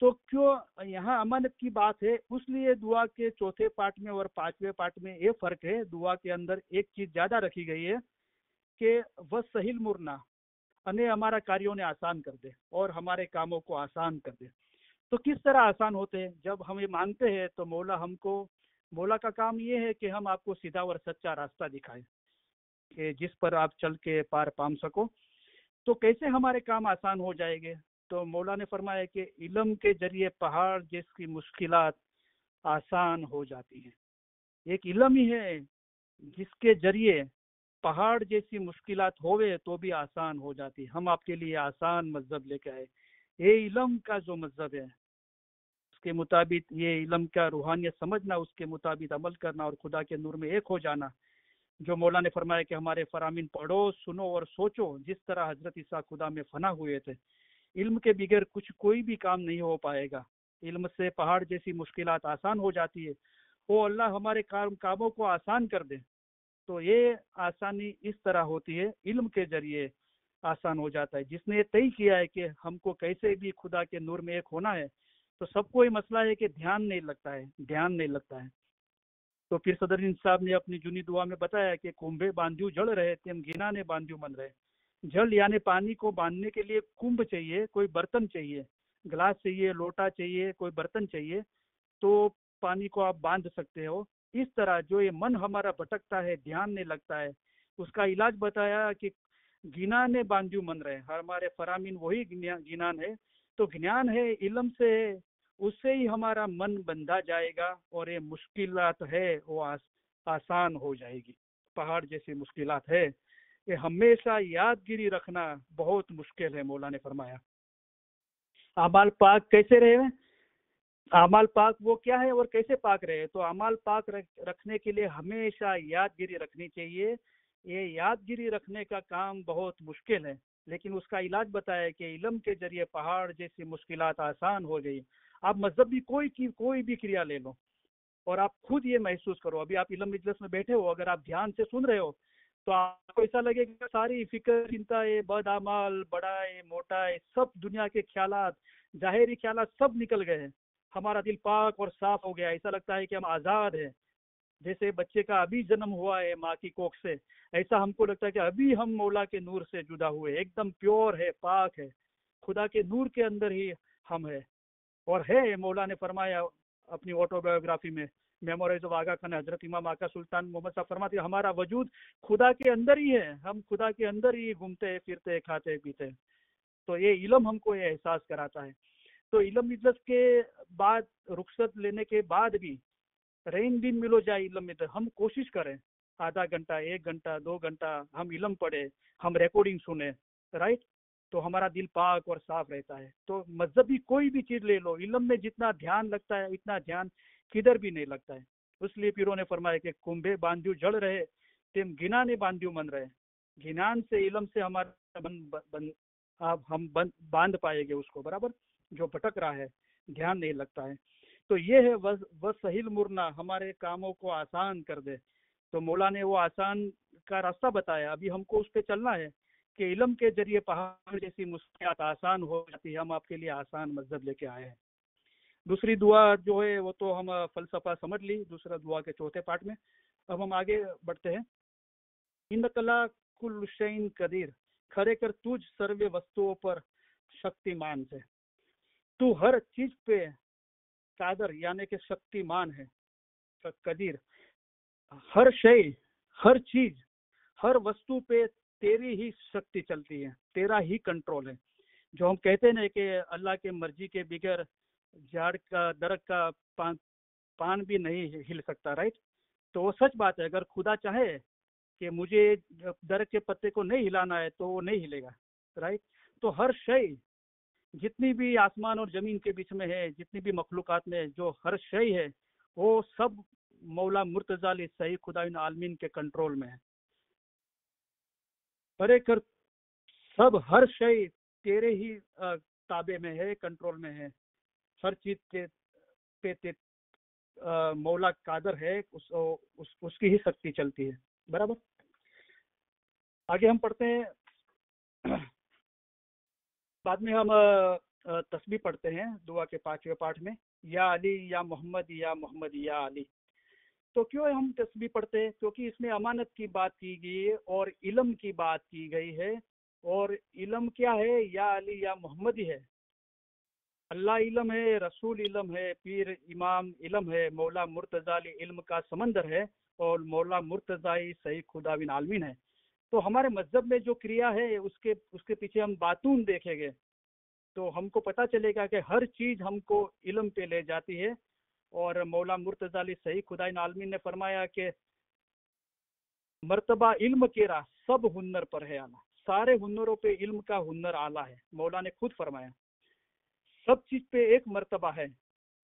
تو کیوں یہاں امانت کی بات ہے، اس لیے دعا کے چوتھے پارٹ میں اور 5ویں پارٹ میں یہ فرق ہے، دعا کے اندر ایک چیز زیادہ رکھی گئی ہے کہ وسہل مرنا، انہیں ہمارا کاریوں نے آسان کر دے اور ہمارے کاموں کو آسان کر دے۔ تو کس طرح آسان ہوتے ہیں؟ جب ہم یہ مانگتے ہیں تو مولا کا کام یہ ہے کہ ہم آپ کو سیدھا اور سچا راستہ دکھائیں کہ جس پر آپ چل کے پار پام سکو۔ تو کیسے ہمارے کام آسان ہو جائیں گے؟ تو مولا نے فرمایا کہ علم کے ذریعے پہاڑ جیسی مشکلات آسان ہو جاتی ہیں. ایک علم ہی ہے جس کے ذریعے پہاڑ جیسی مشکلات ہوئے تو بھی آسان ہو جاتی. ہم آپ کے لیے آسان مذہب لے کے آئے. یہ علم کا جو مذہب ہے اس کے مطابق یہ علم کا روحانیت سمجھنا, اس کے مطابق عمل کرنا اور خدا کے نور میں ایک ہو جانا. جو مولا نے فرمایا کہ ہمارے فرامین پڑھو, سنو اور سوچو. جس طرح حضرت عیسیٰ خدا میں فنا ہوئے تھے, علم کے بغیر کوئی بھی کام نہیں ہو پائے گا. علم سے پہاڑ جیسی مشکلات آسان ہو جاتی ہے. وہ اللہ ہمارے کاموں کو آسان کر دے. تو یہ آسانی اس طرح ہوتی ہے, علم کے ذریعے آسان ہو جاتا ہے. جس نے یہ طے کیا ہے کہ ہم کو کیسے بھی خدا کے نور میں ایک ہونا ہے, تو سب کو یہ مسئلہ ہے کہ دھیان نہیں لگتا ہے. تو پھر صدر صاحب نے اپنی جنی دعا میں بتایا کہ کنبے باندھیو جڑ رہے تم گنا نے باندھیو من رہے. جل یعنی پانی کو باندھنے کے لیے کنب چاہیے, کوئی برتن چاہیے, گلاس چاہیے, لوٹا چاہیے, کوئی برتن چاہیے, تو پانی کو آپ باندھ سکتے ہو. اس طرح جو یہ من ہمارا بھٹکتا ہے, دھیان نہیں لگتا ہے, اس کا علاج بتایا کہ گنا نے باندھیو من رہے. ہمارے فرامین وہی گنان ہے. تو گنان ہے علم سے, اس سے ہی ہمارا من بندھا جائے گا اور یہ مشکلات ہے وہ آسان ہو جائے گی. پہاڑ جیسی مشکلات ہے یہ ہمیشہ یادگیری رکھنا بہت مشکل ہے. مولا نے فرمایا اعمال پاک کیسے رہے, اعمال پاک وہ کیا ہے اور کیسے پاک رہے. تو اعمال پاک رکھنے کے لیے ہمیشہ یادگیری رکھنی چاہیے. یہ یادگیری رکھنے کا کام بہت مشکل ہے, لیکن اس کا علاج بتایا کہ علم کے ذریعے پہاڑ جیسی مشکلات آسان ہو گئی. آپ مذہبی کوئی بھی کریا لے لو اور آپ خود یہ محسوس کرو. ابھی آپ علم مجلس میں بیٹھے ہو, اگر آپ دھیان سے سن رہے ہو تو آپ کو ایسا لگے کہ ساری فکر, چنتا, بد اعمال, بڑا ہے, موٹا ہے, سب دنیا کے خیالات, ظاہری خیالات سب نکل گئے ہیں. ہمارا دل پاک اور صاف ہو گیا. ایسا لگتا ہے کہ ہم آزاد ہیں. جیسے بچے کا ابھی جنم ہوا ہے ماں کی کوکھ سے, ایسا ہم کو لگتا ہے کہ ابھی ہم مولا کے نور سے جدا ہوئے, ایک دم پیور ہے, پاک ہے, خدا کے نور کے اندر ہی ہم ہے. اور ہے مولا نے فرمایا اپنی آٹو بایوگرافی میں, میموریز آف آغا خان, حضرت امام آقا سلطان محمد صاحب فرماتے ہیں ہمارا وجود خدا کے اندر ہی ہے, ہم خدا کے اندر ہی گھومتے پھرتے, کھاتے پیتے. تو یہ علم ہم کو یہ احساس کراتا ہے. تو علم مجلس کے بعد, رخصت لینے کے بعد بھی رین دن ملو جائے علم مجلس, ہم کوشش کریں آدھا گھنٹہ, 1 گھنٹہ, 2 گھنٹہ ہم علم پڑھے, ہم ریکارڈنگ سنیں, رائٹ. تو ہمارا دل پاک اور صاف رہتا ہے. تو مذہبی کوئی بھی چیز لے لو, علم میں جتنا دھیان لگتا ہے اتنا دھیان کدھر بھی نہیں لگتا ہے. اس لیے پیروں نے فرمایا کہ کنبے باندھیو جڑ رہے تم گنا نے باندھیو من رہے. گنان سے, علم سے ہمارا ہم باندھ پائے گے اس کو برابر, جو بھٹک رہا ہے, دھیان نہیں لگتا ہے. تو یہ ہے وسہل مرنا, ہمارے کاموں کو آسان کر دے. تو مولا نے وہ آسان کا راستہ بتایا, ابھی ہم کو اس پہ چلنا ہے کہ علم کے ذریعے پہاڑ جیسی مشکلات آسان ہو جاتی ہے. ہم آپ کے لیے آسان مذہب لے کے آئے ہیں. دوسری دعا جو ہے وہ تو ہم فلسفہ سمجھ لی, دوسرا دعا کے چوتھے پارٹ میں. اب ہم آگے بڑھتے ہیں. انکلا کل شین قدیر, کھڑے کر تجھ سروے وستوؤں پر شکتیمان سے. تو ہر چیز پہ قادر یعنی کہ شکتیمان ہے, قدیر. ہر شے, ہر چیز, ہر وستو پہ تیری ہی شکتی چلتی ہے, تیرا ہی کنٹرول ہے. جو ہم کہتے ہیں نا کہ اللہ کے مرضی کے بغیر جھاڑ کا, درخت کا پان بھی نہیں ہل سکتا, رائٹ. تو وہ سچ بات ہے. اگر خدا چاہے کہ مجھے درخت کے پتے کو نہیں ہلانا ہے تو وہ نہیں ہلے گا, رائٹ. تو ہر شے, جتنی بھی آسمان اور زمین کے بیچ میں ہے, جتنی بھی مخلوقات میں جو ہر شے ہے, وہ سب مولا مرتضی علی صحیح خدا عالمین کے کنٹرول میں ہے. ارے کر سب, ہر شے تیرے ہی تابع میں ہے, کنٹرول میں ہے. ہر چیز پہ مولا قادر ہے, اس کی ہی شکتی چلتی ہے, برابر. آگے ہم پڑھتے ہیں, بعد میں ہم تسبیح پڑھتے ہیں دعا کے 5ویں پارٹ میں, یا علی یا محمد یا محمد یا علی. تو کیوں ہم تسبیح پڑھتے ہیں؟ کیونکہ اس میں امانت کی بات کی گئی ہے اور علم کی بات کی گئی ہے. اور علم کیا ہے؟ یا علی یا محمد ہی ہے. اللہ علم ہے, رسول علم ہے, پیر امام علم ہے, مولا مرتضی علی علم کا سمندر ہے, اور مولا مرتضی صحیح خدا بن عالمین ہے. تو ہمارے مذہب میں جو کریا ہے اس کے پیچھے ہم باتون دیکھیں گے. تو ہم کو پتہ چلے گا کہ ہر چیز ہم کو علم پہ لے جاتی ہے. اور مولا مرتضی علی صحیح خدائے عالمین نے فرمایا کہ مرتبہ علم کے راہ سب ہنر پر ہے اعلیٰ. سارے ہنروں پہ علم کا ہنر اعلیٰ ہے. مولا نے خود فرمایا سب چیز پہ ایک مرتبہ ہے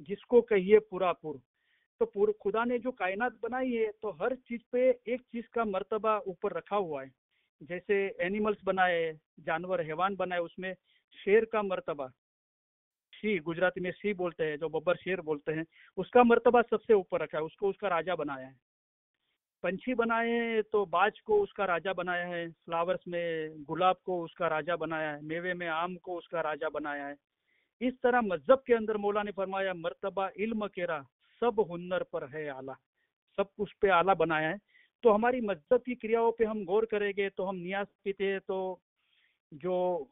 جس کو کہیے پورا پور. تو خدا نے جو کائنات بنائی ہے تو ہر چیز پہ ایک چیز کا مرتبہ اوپر رکھا ہوا ہے. جیسے اینیملس بنائے, جانور حیوان بنائے, اس میں شیر کا مرتبہ, سی گجراتی میں سی بولتے ہیں, جو ببر شیر بولتے ہیں, اس کا مرتبہ سب سے اوپر رکھا ہے, اس کو اس کا راجا بنایا ہے. پنچھی بنائے ہیں تو باج کو اس کا راجا بنایا ہے, فلاورز میں گلاب کو اس کا راجا بنایا ہے, میوے میں آم کو اس کا راجا بنایا ہے. اس طرح مذہب کے اندر مولا نے فرمایا مرتبہ علم کے راہ سب ہنر پر ہے اعلیٰ, سب اس پہ اعلیٰ بنایا ہے. تو ہماری مذہب کی کریاؤں پہ ہم غور کریں گے تو ہم نیاز پیتے ہیں, تو جو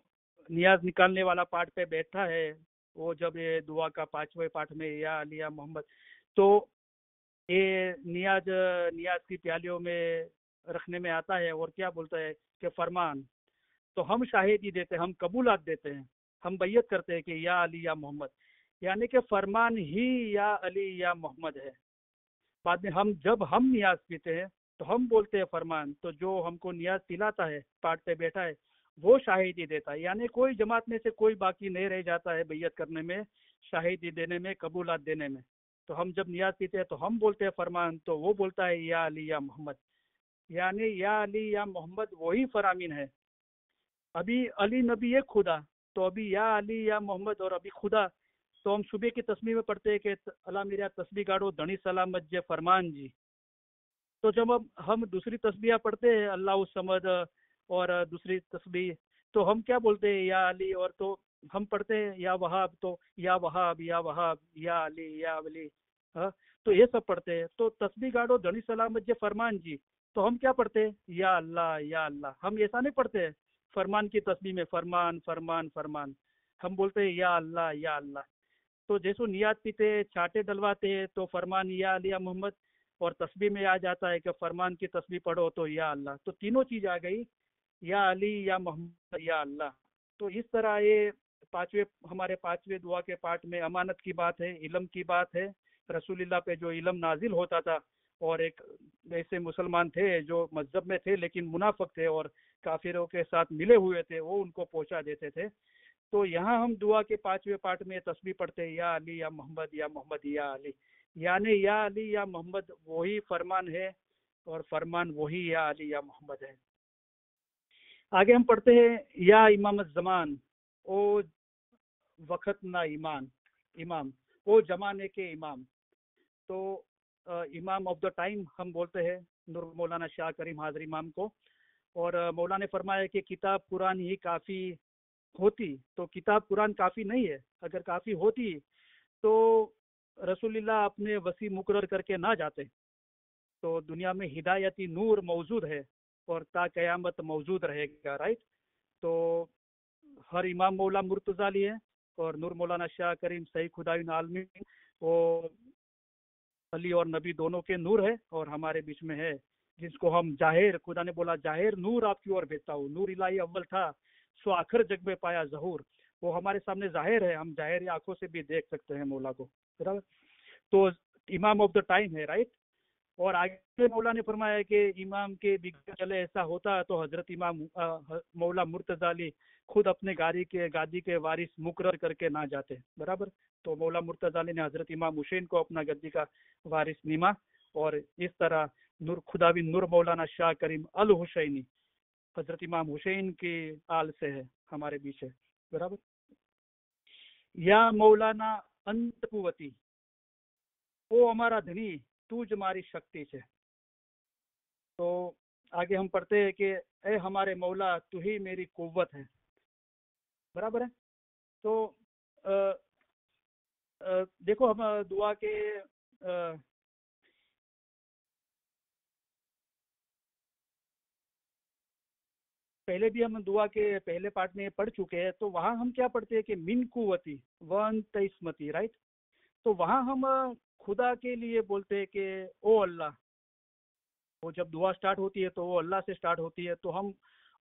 نیاز نکالنے والا پارٹ پہ بیٹھا ہے وہ جب یہ دعا کا 5ویں پارٹ میں یا علی یا محمد, تو یہ نیاز کی پیالیوں میں رکھنے میں آتا ہے اور کیا بولتا ہے کہ فرمان. تو ہم شاہدی دیتے ہیں, ہم قبولات دیتے ہیں, ہم بیعت کرتے ہیں کہ یا علی یا محمد, یعنی کہ فرمان ہی یا علی یا محمد ہے. بعد میں جب ہم نیاز پیتے ہیں تو ہم بولتے ہیں فرمان, تو جو ہم کو نیاز پلاتا ہے پاٹ پہ بیٹھا ہے وہ شاہدی دیتا ہے. یعنی کوئی جماعت میں سے کوئی باقی نہیں رہ جاتا ہے بیعت کرنے میں, شاہدی دینے میں, قبولات دینے میں. تو ہم جب نیاز پیتے ہیں تو ہم بولتے ہیں فرمان, تو وہ بولتا ہے یا علی یا محمد. یعنی یا علی یا محمد وہی فرامین ہے. ابھی علی نبی ایک خدا, تو ابھی یا علی یا محمد اور ابھی خدا. تو ہم صبح کی تسبیح میں پڑھتے ہیں کہ اللہ میرا تسبیح گاڑو دھنی سلامت جے فرمان جی. تو جب ہم دوسری تسبیح پڑھتے ہیں اللہ الصمد اور دوسری تسبیح, تو ہم کیا بولتے ہیں یا علی, اور تو ہم پڑھتے ہیں یا وہاب, تو یا وہاب یا وہاب یا علی یا علی, تو یہ سب پڑھتے ہیں. تو تسبیح گاڑو دھنی سلامت جے فرمان جی, تو ہم کیا پڑھتے ہیں یا اللہ یا اللہ. ہم ایسا نہیں پڑھتے فرمان کی تسبیح میں فرمان فرمان فرمان, ہم بولتے ہیں یا اللہ یا اللہ. تو جیسو نیات پیتے چاٹے ڈلواتے ہیں تو فرمان یا علی یا محمد, اور تسبیح میں آ جاتا ہے کہ فرمان کی تسبیح پڑھو تو یا اللہ. تو تینوں چیز آ گئی, یا علی یا محمد یا اللہ. تو اس طرح یہ ہمارے 5ویں دعا کے پارٹ میں امانت کی بات ہے, علم کی بات ہے. رسول اللہ پہ جو علم نازل ہوتا تھا, اور ایک ایسے مسلمان تھے جو مذہب میں تھے لیکن منافق تھے اور کافروں کے ساتھ ملے ہوئے تھے, وہ ان کو پہنچا دیتے تھے. تو یہاں ہم دعا کے 5ویں پارٹ میں تسبیح پڑھتے ہیں یا علی یا محمد یا محمد یا علی. یعنی یا علی یا محمد وہی فرمان ہے, اور فرمان وہی یا علی یا محمد ہے. آگے ہم پڑھتے ہیں یا امام الزمان, او وقت نہ امام, او زمانے کے امام. تو امام آف دا ٹائم ہم بولتے ہیں نور مولانا شاہ کریم حاضر امام کو. اور مولانا نے فرمایا کہ کتاب قرآن ہی کافی ہوتی, تو کتاب قرآن کافی نہیں ہے. اگر کافی ہوتی تو رسول اللہ اپنے وسیع مقرر کر کے نہ جاتے. تو دنیا میں ہدایتی نور موجود ہے اور تا قیامت موجود رہے گا, رائٹ. تو ہر امام مولا مرتضی علی ہے, اور نور مولانا شاہ کریم صحیح خدائی عالمین وہ علی اور نبی دونوں کے نور ہے, اور ہمارے بیچ میں ہے جس کو ہم ظاہر, خدا نے بولا ظاہر نور آپ کی اور بھیجتا ہوں, نور الہی اول تھا سو آخر جگ میں پایا ظہور. وہ ہمارے سامنے ظاہر ہے, ہم ظاہر آنکھوں سے بھی دیکھ سکتے ہیں مولا کو, برابر. تو امام آف دا ٹائم ہے, رائٹ. اور آگے مولا نے فرمایا کہ امام کے بگڑ چلے ایسا ہوتا تو حضرت امام مولا مرتضی علی خود اپنے گادی کے وارث مقرر کر کے نہ جاتے, برابر. تو مولا مرتضی علی نے حضرت امام حسین کو اپنا گدی کا وارث نیما, اور اس طرح خدا بھی نور مولانا شاہ کریم الحسینی حضرت امام حسین کی آل سے ہے, ہمارے بیچ ہے, برابر. یا مولانا انت قوتی, او ہمارا دھنی تو جماری شکتی سے. تو آگے ہم پڑھتے ہیں کہ اے ہمارے مولا تو ہی میری قوت ہے, برابر ہے. تو دیکھو ہم دعا کے پہلے بھی ہم دعا کے پہلے پارٹ میں پڑھ چکے ہیں. تو وہاں ہم کیا پڑھتے ہیں کہ من قوتی وانت اسمتی, رائٹ. تو وہاں ہم خدا کے لیے بولتے ہیں کہ او اللہ. وہ جب دعا سٹارٹ ہوتی ہے تو وہ اللہ سے سٹارٹ ہوتی ہے, تو ہم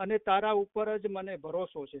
અને તારા ઉપર જ મને ભરોસો છે,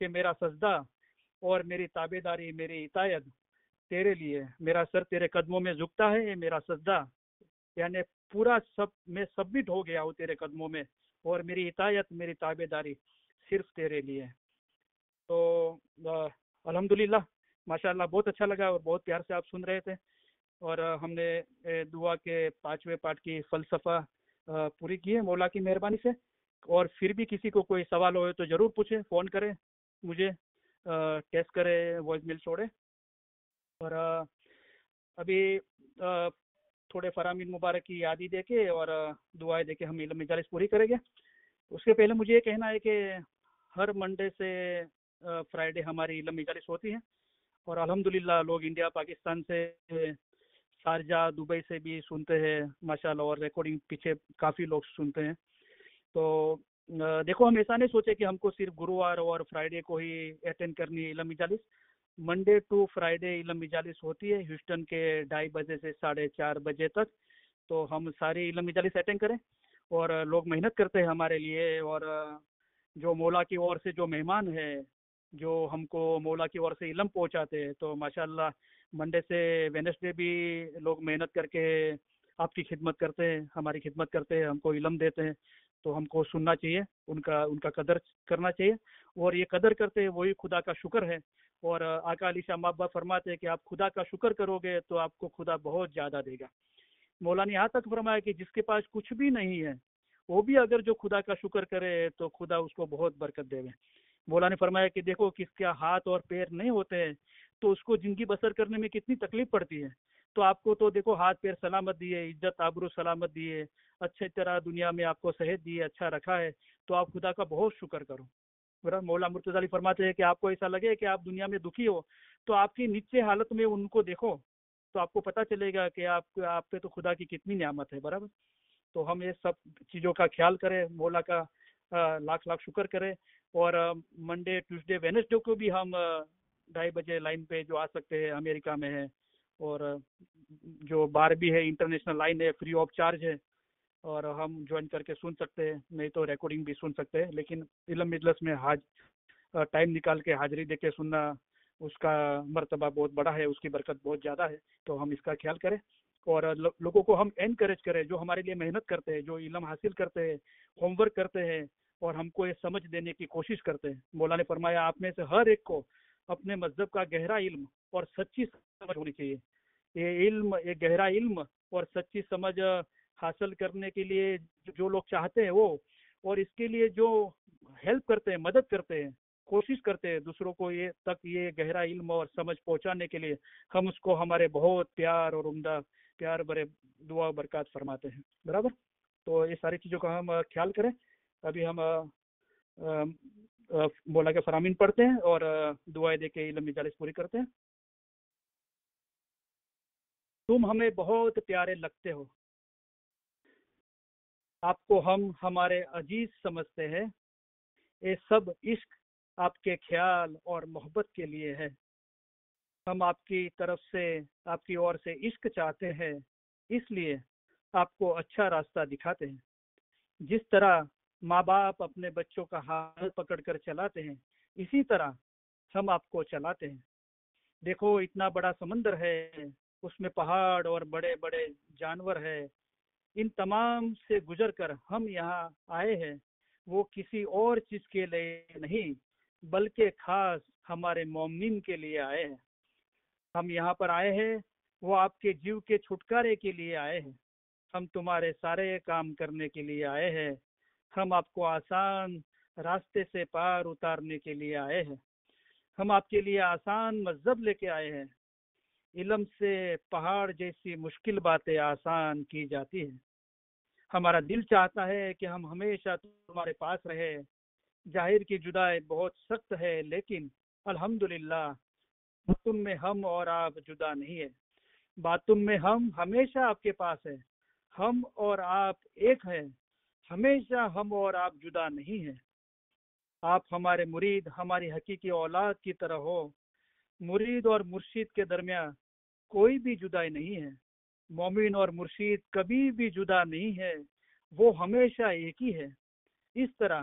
کہ میرا سجدہ اور میری تابعداری، میری اطاعت تیرے لیے، میرا سر تیرے قدموں میں جھکتا ہے، یہ میرا سجدہ یعنی پورا سب میں سبمٹ ہو گیا ہوں تیرے قدموں میں، اور میری اطاعت، میری تابعداری صرف تیرے لیے۔ تو الحمدللہ ماشاء اللہ بہت اچھا لگا اور بہت پیار سے آپ سن رہے تھے، اور ہم نے دعا کے 5ویں پارٹ کی فلسفہ پوری کی ہے مولا کی مہربانی سے۔ اور پھر بھی کسی کو کوئی سوال ہو تو ضرور پوچھیں، فون کریں مجھے، ٹیکسٹ کرے، وائس میل چھوڑے۔ اور ابھی تھوڑے فرامین مبارک کی یادی دے کے اور دعائیں دے کے ہم علم مجالس پوری کریں گے۔ اس کے پہلے مجھے یہ کہنا ہے کہ ہر منڈے سے فرائیڈے ہماری علم مجالس ہوتی ہے، اور الحمدللہ لوگ انڈیا، پاکستان سے، شارجہ، دبئی سے بھی سنتے ہیں ماشاءاللہ، اور ریکارڈنگ پیچھے کافی لوگ سنتے ہیں۔ تو دیکھو، ہم ایسا نہیں سوچے کہ ہم کو صرف گرووار اور فرائیڈے کو ہی اٹینڈ کرنی ہے علم مجالس۔ منڈے ٹو فرائیڈے علم مجالس ہوتی ہے ہیوسٹن کے 2:30 بجے سے 4:30 بجے تک۔ تو ہم ساری علم مجالس اٹینڈ کریں، اور لوگ محنت کرتے ہیں ہمارے لیے، اور جو مولا کی اور سے جو مہمان ہیں جو ہم کو مولا کی اور سے علم پہنچاتے ہیں، تو ماشاءاللہ منڈے سے وینسڈے بھی لوگ محنت کر کے آپ کی خدمت کرتے ہیں، ہماری خدمت کرتے ہیں، ہم کو علم دیتے ہیں۔ تو ہم کو سننا چاہیے، ان کا قدر کرنا چاہیے، اور یہ قدر کرتے ہیں وہی خدا کا شکر ہے۔ اور آقا علی شاہ مابا فرماتے ہیں کہ آپ خدا کا شکر کرو گے تو آپ کو خدا بہت زیادہ دے گا۔ مولا نے یہاں تک فرمایا کہ جس کے پاس کچھ بھی نہیں ہے وہ بھی اگر جو خدا کا شکر کرے تو خدا اس کو بہت برکت دے گا۔ مولا نے فرمایا کہ دیکھو، کس کے ہاتھ اور پیر نہیں ہوتے ہیں تو اس کو زندگی بسر کرنے میں کتنی تکلیف پڑتی ہے، تو آپ کو تو دیکھو ہاتھ پیر سلامت دیے، عزت آبرو سلامت دیے، اچھے طرح دنیا میں آپ کو صحت دی، اچھا رکھا ہے، تو آپ خدا کا بہت شکر کرو۔ مولا مرتضی علی فرماتے ہیں کہ آپ کو ایسا لگے کہ آپ دنیا میں دکھی ہو تو آپ کی نیچے حالت میں ان کو دیکھو، تو آپ کو پتہ چلے گا کہ آپ پہ تو خدا کی کتنی نعمت ہے، برابر۔ تو ہم یہ سب چیزوں کا خیال کریں، مولا کا لاکھ لاکھ شکر کریں۔ اور منڈے، ٹیوزڈے، وینسڈے کو بھی ہم 2:30 بجے لائن پہ جو آ سکتے ہیں، امریکہ میں ہے، اور جو باہر بھی ہے انٹرنیشنل لائن ہے، فری آف چارج ہے، اور ہم جوائن کر کے سن سکتے ہیں، نہیں تو ریکارڈنگ بھی سن سکتے ہیں۔ لیکن علم مجلس میں ٹائم نکال کے حاضری دے کے سننا، اس کا مرتبہ بہت بڑا ہے، اس کی برکت بہت زیادہ ہے، تو ہم اس کا خیال کریں۔ اور لوگوں کو ہم انکریج کریں جو ہمارے لیے محنت کرتے ہیں، جو علم حاصل کرتے ہیں، ہوم ورک کرتے ہیں، اور ہم کو یہ سمجھ دینے کی کوشش کرتے ہیں۔ مولا نے فرمایا آپ میں سے ہر ایک کو اپنے مذہب کا گہرا علم اور سچی سمجھ ہونی چاہیے۔ یہ گہرا علم اور سچی سمجھ حاصل کرنے کے لیے جو لوگ چاہتے ہیں وہ، اور اس کے لیے جو ہیلپ کرتے ہیں، مدد کرتے ہیں، کوشش کرتے ہیں دوسروں کو یہ گہرا علم اور سمجھ پہنچانے کے لیے، ہم اس کو ہمارے بہت پیار اور عمدہ پیار برے دعا و برکات فرماتے ہیں، برابر۔ تو یہ ساری چیزوں کا ہم خیال کریں۔ ابھی ہم مولا کے فرامین پڑھتے ہیں اور دعائیں دے کے علم مجالس پوری کرتے ہیں۔ تم ہمیں بہت پیارے لگتے ہو، آپ کو ہم ہمارے عزیز سمجھتے ہیں، یہ سب عشق آپ کے خیال اور محبت کے لیے ہے۔ ہم آپ کی طرف سے، آپ کی اور سے عشق چاہتے ہیں، اس لیے آپ کو اچھا راستہ دکھاتے ہیں۔ جس طرح ماں باپ اپنے بچوں کا ہاتھ پکڑ کر چلاتے ہیں، اسی طرح ہم آپ کو چلاتے ہیں۔ دیکھو اتنا بڑا سمندر ہے، اس میں پہاڑ اور بڑے بڑے جانور ہے، ان تمام سے گزر کر ہم یہاں آئے ہیں، وہ کسی اور چیز کے لیے نہیں بلکہ خاص ہمارے مومنین کے لیے آئے ہیں۔ ہم یہاں پر آئے ہیں، وہ آپ کے جیو کے چھٹکارے کے لیے آئے ہیں۔ ہم تمہارے سارے کام کرنے کے لیے آئے ہیں، ہم آپ کو آسان راستے سے پار اتارنے کے لیے آئے ہیں۔ ہم آپ کے لیے آسان مذہب لے کے آئے ہیں۔ علم سے پہاڑ جیسی مشکل باتیں آسان کی جاتی ہیں۔ ہمارا دل چاہتا ہے کہ ہم ہمیشہ تمہارے پاس رہے۔ ظاہر کی جدائی بہت سخت ہے، لیکن الحمدللہ باطن میں ہم اور آپ جدا نہیں ہے۔ باطن میں ہم ہمیشہ آپ کے پاس ہے، ہم اور آپ ایک ہیں، ہمیشہ ہم اور آپ جدا نہیں ہیں۔ آپ ہمارے مرید، ہماری حقیقی اولاد کی طرح ہو۔ مرید اور مرشید کے درمیان کوئی بھی جدائی نہیں ہے۔ مومن اور مرشید کبھی بھی جدا نہیں ہے، وہ ہمیشہ ایک ہی ہے۔ اس طرح